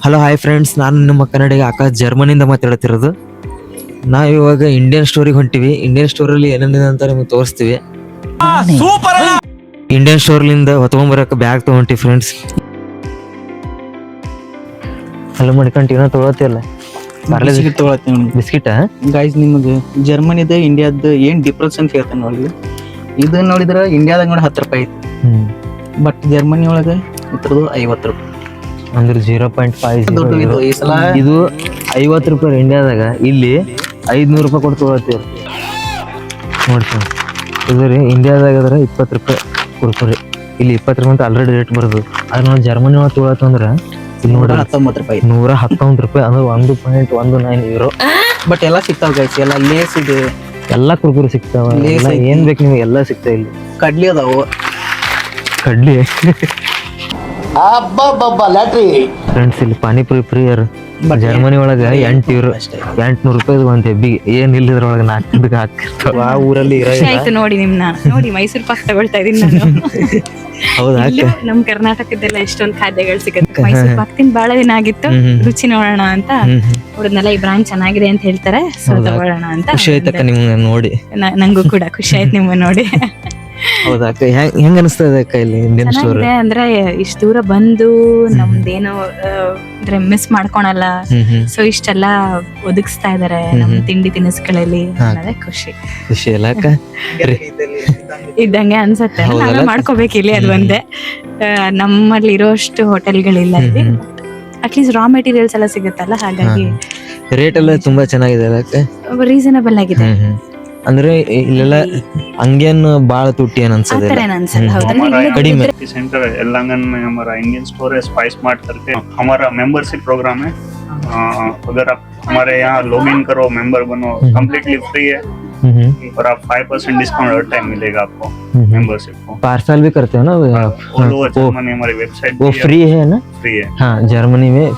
Hello hi friends, ನಾನು ನಿಮ್ಮ ಕನ್ನಡಿಗ ಆಕಾಶ್ ಜರ್ಮನಿಯಿಂದ ಮಾತಾಡ್ತಿರೋದು. ನಾವು ಇವಾಗ ಇಂಡಿಯನ್ ಸ್ಟೋರಿಗೆ ಹೊಂಟಿವಿ. ಇಂಡಿಯನ್ ಸ್ಟೋರಲ್ಲಿ ಏನೇನಿದೆ ಅಂತ ನಿಮಗೆ ತೋರಿಸ್ತೀವಿ. ಇಂಡಿಯನ್ ಸ್ಟೋರ್ಲಿಂದ ಹೊತ್ಕೊಂಬರಕ್ಕೆ ಬ್ಯಾಗ್ ತೊಗೊಂತೀವಿ ಫ್ರೆಂಡ್ಸ್. ಅಲ್ಲ ಮಾಡ್ಕೊಂತೀವಿ ತೊಗೊಳತ್ತಿಲ್ಲ ಬಿಸ್ಕಿಟ್ ಗೈಸ್. ನಿಮಗೆ ಜರ್ಮನಿದ ಇಂಡಿಯಾದ ಏನ್ ಡಿಫ್ರೆನ್ಸ್ ಅಂತ ಹೇಳ್ತೇನೆ ನೋಡಿ. ಇದು ನೋಡಿದ್ರ ಇಂಡಿಯಾದಾಗ ನೋಡಿ 10 ರೂಪಾಯಿ ಐತಿ, ಬಟ್ ಜರ್ಮನಿ ಒಳಗೆ ಇದ್ರದ್ದು 50 ರೂಪಾಯಿ. ಅಂದ್ರೆ 0.5 ಇದು ಈ ಸಲ ಇದು 50 ರೂಪಾಯಿ ಇಂಡಿಯಾದಾಗ. ಇಲ್ಲಿ 500 ರೂಪಾಯಿ ಕೊಟ್ಟು ತೊಗೊಳತ್ತೀವಿ ನೋಡ್ತೀನಿ. ಇದು ರೀ ಇಂಡಿಯಾದಾಗ ಅದ್ರ 20 ರೂಪಾಯಿ ಕೊಡ್ತೀರಿ. ಇಲ್ಲಿ 20 ರೂಪಾಯಿ ಅಂತ ಆಲ್ರೆಡಿ ರೇಟ್ ಬರೋದು. ಆದ್ರೆ ನಾವು ಜರ್ಮನಿ ಒಳಗೆ ತೊಗೊಳತ್ತಂದ್ರೆ ಇಲ್ಲಿ ನೋಡ್ರಿ 19 ರೂಪಾಯಿ, 119 ರೂಪಾಯಿ, ಅಂದ್ರೆ 1.19 ಯೂರೋ. ಬಟ್ ಎಲ್ಲ ಸಿಗ್ತಾವ ಗೈಸ್. ಎಲ್ಲ ಲೇಸ್ ಇದೆ, ಎಲ್ಲ ಕುರ್ಕುರಿ ಸಿಗ್ತಾವ, ಏನ್ ಬೇಕು ನಿಮಗೆ ಎಲ್ಲ ಸಿಗ್ತಾವ. ಇಲ್ಲಿ ಕಡ್ಲಿ ಅದಾವು, ಕಡ್ಲಿ ಫ್ರೆಂಡ್ಸ್. ಇಲ್ಲಿ ಪಾನಿಪುರಿ ಪ್ರಿಯರ್ ಜರ್ಮನಿ ಒಳಗ 8 ಯೂರೋ, 800 ರೂಪಾಯಿ ಒಂದ್ ಹೆಬ್ಬಿಗೆ. ಏನ್ ಇಲ್ಲಿದ್ರೊಳಗೆ 4 ತಿಂದಕ್ಕೆ ಹಾಕಿರ್ತಾವ. ಆ ಊರಲ್ಲಿ ಆಯ್ತು ನೋಡಿ ನಿಮ್ನ ನೋಡಿ ಮೈಸೂರು ಪಾಕ್ ತಗೊಳ್ತಾ ಇದೀನಿ ನಾನು. ಹೌದಾ? ನಮ್ ಕರ್ನಾಟಕದೆಲ್ಲ ಎಷ್ಟೊಂದ್ ಖಾದ್ಯಗಳು ಸಿಗುತ್ತೆ. ಮೈಸೂರು ಪಾಕ್ ತಿಂದ್ ಬಹಳ ದಿನ ಆಗಿತ್ತು, ರುಚಿ ನೋಡೋಣ ಅಂತ ನೋಡಿದ್ನಲ್ಲ. ಈ ಬ್ರಾಂಡ್ ಚೆನ್ನಾಗಿದೆ ಅಂತ ಹೇಳ್ತಾರೆ, ಸೊ ತಗೊಳ್ಳೋಣ ಅಂತ. ಖುಷಿ ಆಯ್ತಕ್ಕ ನಿಮ್ಗೆ ನೋಡಿ? ನಂಗೂ ಕೂಡ ಖುಷಿ ಆಯ್ತು ನಿಮ್ಮ ನೋಡಿ. ಹೌದಾ ಅಕ್ಕ? ಹೆಂಗ ಅನಿಸ್ತದೆ ಅಕ್ಕ ಇಲ್ಲಿ ಇಂಡಿಯನ್ ಸ್ಟೋರ್? ಚೆನ್ನಾಗಿದೆ. ಅಂದ್ರೆ ಇಷ್ಟ ದೂರ ಬಂದು ನಮ್ದೇನೋ ಅಂದ್ರೆ ಮಿಸ್ ಮಾಡ್ಕೊಳಲ್ಲ, ಸೊ ಇಷ್ಟೆಲ್ಲ ಒದಗಿಸ್ತಾ ಇದಾರೆ ನಮ್ ತಿಂಡಿ ತಿನಿಸುಗಳಲ್ಲಿ ಅನ್ನೋದೇ ಖುಷಿ. ಖುಷಿ ಅಲ್ಲ ಅಕ್ಕ? ಇದ್ದಂಗೆ ಅನ್ಸತ್ತೆ. ನಾವೇ ಮಾಡ್ಕೋಬೇಕು ಇಲ್ಲಿ, ಅದು ಒಂದೇ. ನಮ್ಮಲ್ಲಿ ಇರೋಷ್ಟು ಹೋಟೆಲ್ಗಳಿಲ್ಲ ಇಲ್ಲಿ. ಅಟ್ಲೀಸ್ಟ್ ರಾ ಮೆಟೀರಿಯಲ್ಸ್ ಎಲ್ಲ ಸಿಗುತ್ತಲ್ಲ, ಹಾಗಾಗಿ ರೇಟ್ ಎಲ್ಲ ತುಂಬಾ ಚೆನ್ನಾಗಿದೆ ಅಲ್ಲ ಅಕ್ಕ? ರೀಸನಬಲ್ ಆಗಿದೆ. ಅಂದ್ರೆ ಇಲ್ಲೆಲ್ಲ हंगेन बाल तुट्टी कड़ीमे सेंटर एलांगन में हमारा इंडियन स्टोर है स्पाइस मार्ट करके हमारा मेंबरशिप प्रोग्राम है। अगर आप हमारे यहाँ लॉग इन करो, मेंबर बनो, कम्प्लीटली फ्री है और आप 5% डिस्काउंट हर टाइम मिलेगा आपको मेंबरशिप को। पार्सल भी करते हो ना ऑल ओवर जर्मनी, हमारी वेबसाइट वो फ्री है ना? फ्री है। हाँ, जर्मनी में